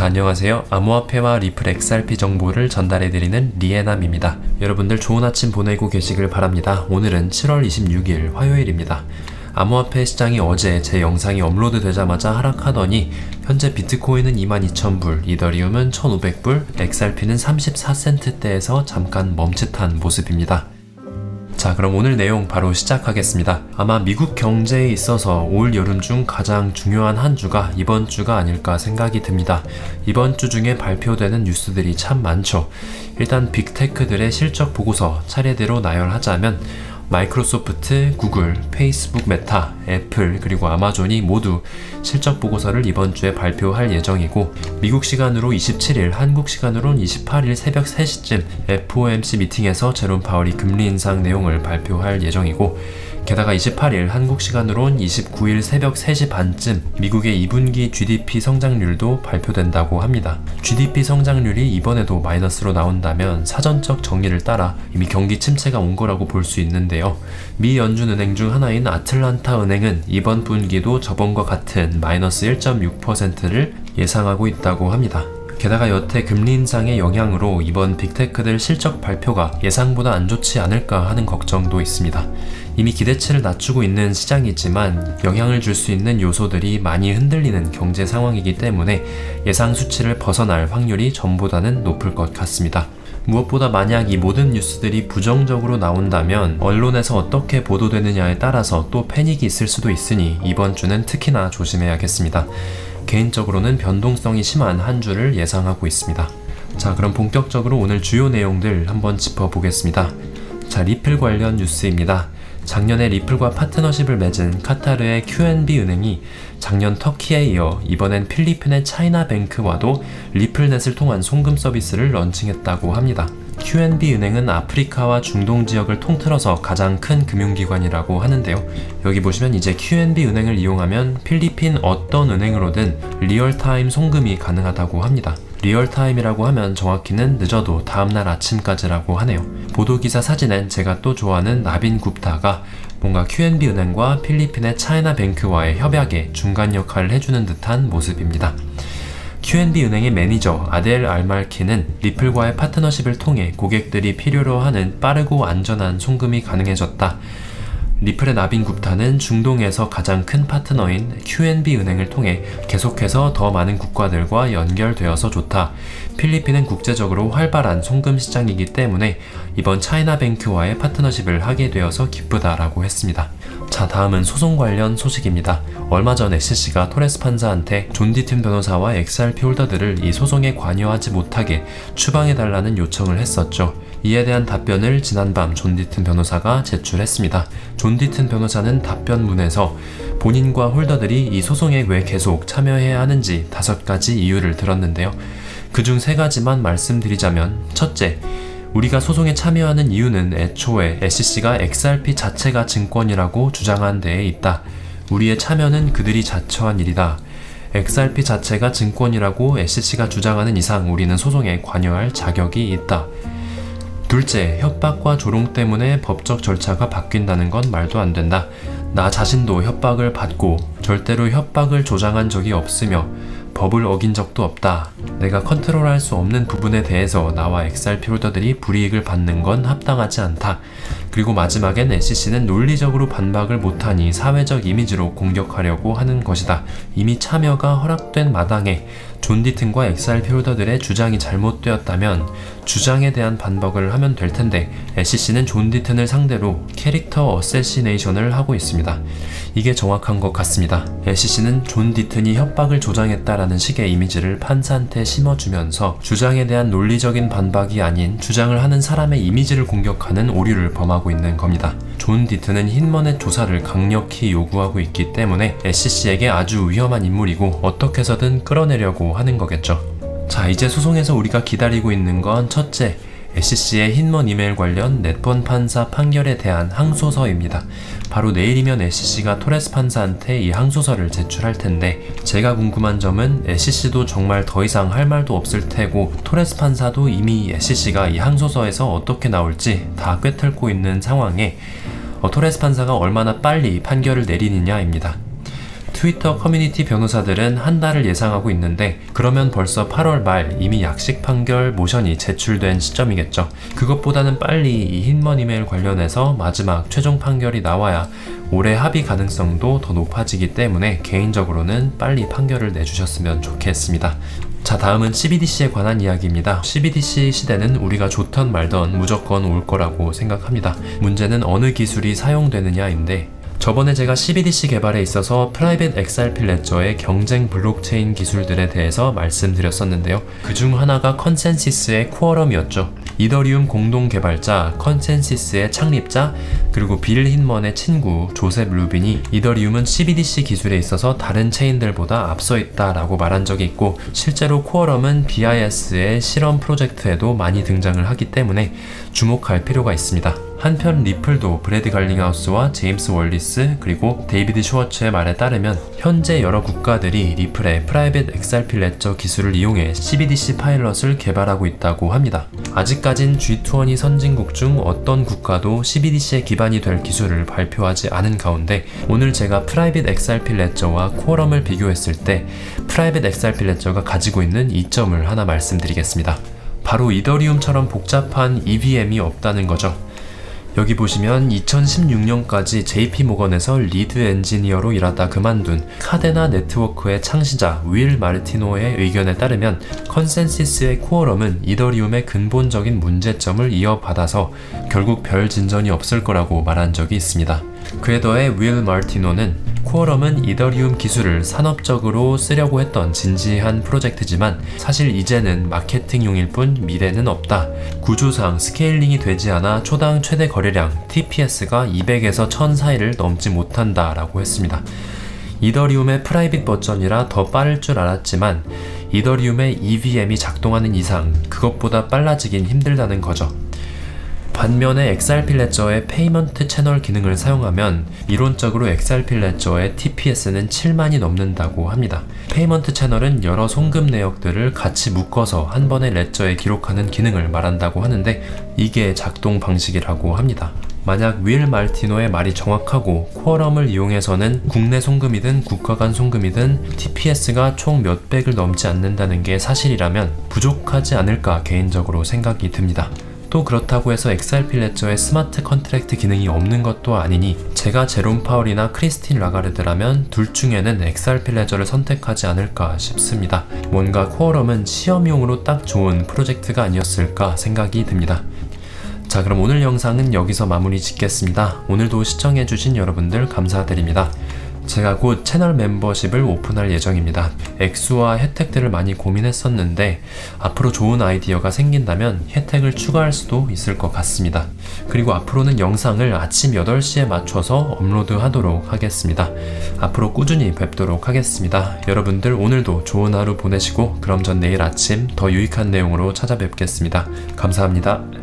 자, 안녕하세요. 암호화폐와 리플 XRP 정보를 전달해드리는 리에남입니다. 여러분들 좋은 아침 보내고 계시길 바랍니다. 오늘은 7월 26일 화요일입니다. 암호화폐 시장이 어제 제 영상이 업로드 되자마자 하락하더니 현재 비트코인은 22,000불, 이더리움은 1,500불, XRP는 34센트대에서 잠깐 멈칫한 모습입니다. 자, 그럼 오늘 내용 바로 시작하겠습니다. 아마 미국 경제에 있어서 올 여름 중 가장 중요한 한 주가 이번 주가 아닐까 생각이 듭니다. 이번 주 중에 발표되는 뉴스들이 참 많죠. 일단 빅테크들의 실적 보고서 차례대로 나열하자면 마이크로소프트, 구글, 페이스북, 메타, 애플, 그리고 아마존이 모두 실적 보고서를 이번 주에 발표할 예정이고, 미국 시간으로 27일, 한국 시간으론 28일 새벽 3시쯤 FOMC 미팅에서 제롬 파월이 금리 인상 내용을 발표할 예정이고, 게다가 28일 한국 시간으론 29일 새벽 3시 반쯤 미국의 2분기 GDP 성장률도 발표된다고 합니다. GDP 성장률이 이번에도 마이너스로 나온다면 사전적 정의를 따라 이미 경기 침체가 온 거라고 볼 수 있는데요. 미 연준은행 중 하나인 아틀란타 은행은 이번 분기도 저번과 같은 마이너스 1.6%를 예상하고 있다고 합니다. 게다가 여태 금리 인상의 영향으로 이번 빅테크들 실적 발표가 예상보다 안 좋지 않을까 하는 걱정도 있습니다. 이미 기대치를 낮추고 있는 시장이지만 영향을 줄 수 있는 요소들이 많이 흔들리는 경제 상황이기 때문에 예상 수치를 벗어날 확률이 전보다는 높을 것 같습니다. 무엇보다 만약 이 모든 뉴스들이 부정적으로 나온다면 언론에서 어떻게 보도되느냐에 따라서 또 패닉이 있을 수도 있으니 이번 주는 특히나 조심해야겠습니다. 개인적으로는 변동성이 심한 한 주를 예상하고 있습니다. 자, 그럼 본격적으로 오늘 주요 내용들 한번 짚어보겠습니다. 자, 리플 관련 뉴스입니다. 작년에 리플과 파트너십을 맺은 카타르의 QNB 은행이 작년 터키에 이어 이번엔 필리핀의 차이나뱅크와도 리플넷을 통한 송금 서비스를 런칭했다고 합니다. QNB 은행은 아프리카와 중동 지역을 통틀어서 가장 큰 금융기관이라고 하는데요. 여기 보시면 이제 QNB 은행을 이용하면 필리핀 어떤 은행으로든 리얼타임 송금이 가능하다고 합니다. 리얼타임이라고 하면 정확히는 늦어도 다음날 아침까지라고 하네요. 보도기사 사진엔 제가 또 좋아하는 나빈 굽타가 뭔가 QNB 은행과 필리핀의 차이나뱅크와의 협약에 중간 역할을 해주는 듯한 모습입니다. QNB 은행의 매니저 아델 알말키는 리플과의 파트너십을 통해 고객들이 필요로 하는 빠르고 안전한 송금이 가능해졌다. 리플의 나빈 굽타는 중동에서 가장 큰 파트너인 QNB 은행을 통해 계속해서 더 많은 국가들과 연결되어서 좋다. 필리핀은 국제적으로 활발한 송금 시장이기 때문에 이번 차이나뱅크와의 파트너십을 하게 되어서 기쁘다라고 했습니다. 자, 다음은 소송 관련 소식입니다. 얼마 전 SC가 토레스 판사한테 존 디튼 변호사와 XRP 홀더들을 이 소송에 관여하지 못하게 추방해달라는 요청을 했었죠. 이에 대한 답변을 지난밤 존 디튼 변호사가 제출했습니다. 존 디튼 변호사는 답변문에서 본인과 홀더들이 이 소송에 왜 계속 참여해야 하는지 5가지 이유를 들었는데요. 그중 3가지만 말씀드리자면, 첫째, 우리가 소송에 참여하는 이유는 애초에 SC가 XRP 자체가 증권이라고 주장한 데에 있다. 우리의 참여는 그들이 자처한 일이다. XRP 자체가 증권이라고 SC가 주장하는 이상 우리는 소송에 관여할 자격이 있다. 둘째, 협박과 조롱 때문에 법적 절차가 바뀐다는 건 말도 안 된다. 나 자신도 협박을 받고 절대로 협박을 조장한 적이 없으며 법을 어긴 적도 없다. 내가 컨트롤할 수 없는 부분에 대해서 나와 XRP 홀더들이 불이익을 받는 건 합당하지 않다. 그리고 마지막엔 SC는 논리적으로 반박을 못하니 사회적 이미지로 공격하려고 하는 것이다. 이미 참여가 허락된 마당에 존 디튼과 XRP 홀더들의 주장이 잘못되었다면 주장에 대한 반박을 하면 될 텐데 SC는 존 디튼을 상대로 캐릭터 어세시네이션을 하고 있습니다. 이게 정확한 것 같습니다. SC는 존 디튼이 협박을 조장했다라는 식의 이미지를 판사한테 심어주면서 주장에 대한 논리적인 반박이 아닌 주장을 하는 사람의 이미지를 공격하는 오류를 범하고 있는 겁니다. 존 디튼은 흰머넷 조사를 강력히 요구하고 있기 때문에 SC에게 아주 위험한 인물이고 어떻게 해서든 끌어내려고 하는 거겠죠. 자, 이제 소송에서 우리가 기다리고 있는 건 첫째, SC의 흰먼 이메일 관련 넷번 판사 판결에 대한 항소서입니다. 바로 내일이면 SC가 토레스 판사한테 이 항소서를 제출할 텐데, 제가 궁금한 점은 SC도 정말 더 이상 할 말도 없을 테고 토레스 판사도 이미 SC가 이 항소서에서 어떻게 나올지 다 꿰뚫고 있는 상황에 토레스 판사가 얼마나 빨리 판결을 내리느냐입니다. 트위터 커뮤니티 변호사들은 한 달을 예상하고 있는데 그러면 벌써 8월 말 이미 약식 판결 모션이 제출된 시점이겠죠. 그것보다는 빨리 이 흰먼 이메일 관련해서 마지막 최종 판결이 나와야 올해 합의 가능성도 더 높아지기 때문에 개인적으로는 빨리 판결을 내주셨으면 좋겠습니다. 자, 다음은 CBDC에 관한 이야기입니다. CBDC 시대는 우리가 좋던 말던 무조건 올 거라고 생각합니다. 문제는 어느 기술이 사용되느냐인데, 저번에 제가 CBDC 개발에 있어서 프라이빗 XRP 레저의 경쟁 블록체인 기술들에 대해서 말씀드렸었는데요. 그중 하나가 컨센시스의 쿼럼이었죠. 이더리움 공동 개발자 컨센시스의 창립자 그리고 빌 흰먼의 친구 조셉 루빈이 이더리움은 CBDC 기술에 있어서 다른 체인들보다 앞서 있다라고 말한 적이 있고, 실제로 쿼럼은 BIS의 실험 프로젝트에도 많이 등장을 하기 때문에 주목할 필요가 있습니다. 한편 리플도 브래드 갈링하우스와 제임스 월리스 그리고 데이비드 슈워츠의 말에 따르면 현재 여러 국가들이 리플의 프라이빗 XRP 레저 기술을 이용해 CBDC 파일럿을 개발하고 있다고 합니다. 아직까진 G20 선진국 중 어떤 국가도 CBDC의 기반이 될 기술을 발표하지 않은 가운데, 오늘 제가 프라이빗 XRP 레저와 쿼럼을 비교했을 때 프라이빗 XRP 레저가 가지고 있는 이점을 하나 말씀드리겠습니다. 바로 이더리움처럼 복잡한 EVM이 없다는 거죠. 여기 보시면 2016년까지 JP모건에서 리드 엔지니어로 일하다 그만둔 카데나 네트워크의 창시자 윌 마르티노의 의견에 따르면 컨센시스의 쿼럼은 이더리움의 근본적인 문제점을 이어받아서 결국 별 진전이 없을 거라고 말한 적이 있습니다. 그에 더해 윌 마르티노는 쿼럼은 이더리움 기술을 산업적으로 쓰려고 했던 진지한 프로젝트지만 사실 이제는 마케팅용일 뿐 미래는 없다. 구조상 스케일링이 되지 않아 초당 최대 거래량 TPS가 200에서 1000 사이를 넘지 못한다 라고 했습니다. 이더리움의 프라이빗 버전이라 더 빠를 줄 알았지만 이더리움의 EVM이 작동하는 이상 그것보다 빨라지긴 힘들다는 거죠. 반면에 XRP 레저의 페이먼트 채널 기능을 사용하면 이론적으로 XRP 레저의 TPS는 7만이 넘는다고 합니다. 페이먼트 채널은 여러 송금 내역들을 같이 묶어서 한 번의 레저에 기록하는 기능을 말한다고 하는데, 이게 작동 방식이라고 합니다. 만약 윌 마르티노의 말이 정확하고 쿼럼을 이용해서는 국내 송금이든 국가 간 송금이든 TPS가 총 몇백을 넘지 않는다는 게 사실이라면 부족하지 않을까 개인적으로 생각이 듭니다. 또 그렇다고 해서 XRP 레저에 스마트 컨트랙트 기능이 없는 것도 아니니 제가 제롬 파월이나 크리스틴 라가르드라면 둘 중에는 XRP 레저를 선택하지 않을까 싶습니다. 뭔가 쿼럼은 시험용으로 딱 좋은 프로젝트가 아니었을까 생각이 듭니다. 자, 그럼 오늘 영상은 여기서 마무리 짓겠습니다. 오늘도 시청해주신 여러분들 감사드립니다. 제가 곧 채널 멤버십을 오픈할 예정입니다. 액수와 혜택들을 많이 고민했었는데 앞으로 좋은 아이디어가 생긴다면 혜택을 추가할 수도 있을 것 같습니다. 그리고 앞으로는 영상을 아침 8시에 맞춰서 업로드하도록 하겠습니다. 앞으로 꾸준히 뵙도록 하겠습니다. 여러분들 오늘도 좋은 하루 보내시고, 그럼 전 내일 아침 더 유익한 내용으로 찾아뵙겠습니다. 감사합니다.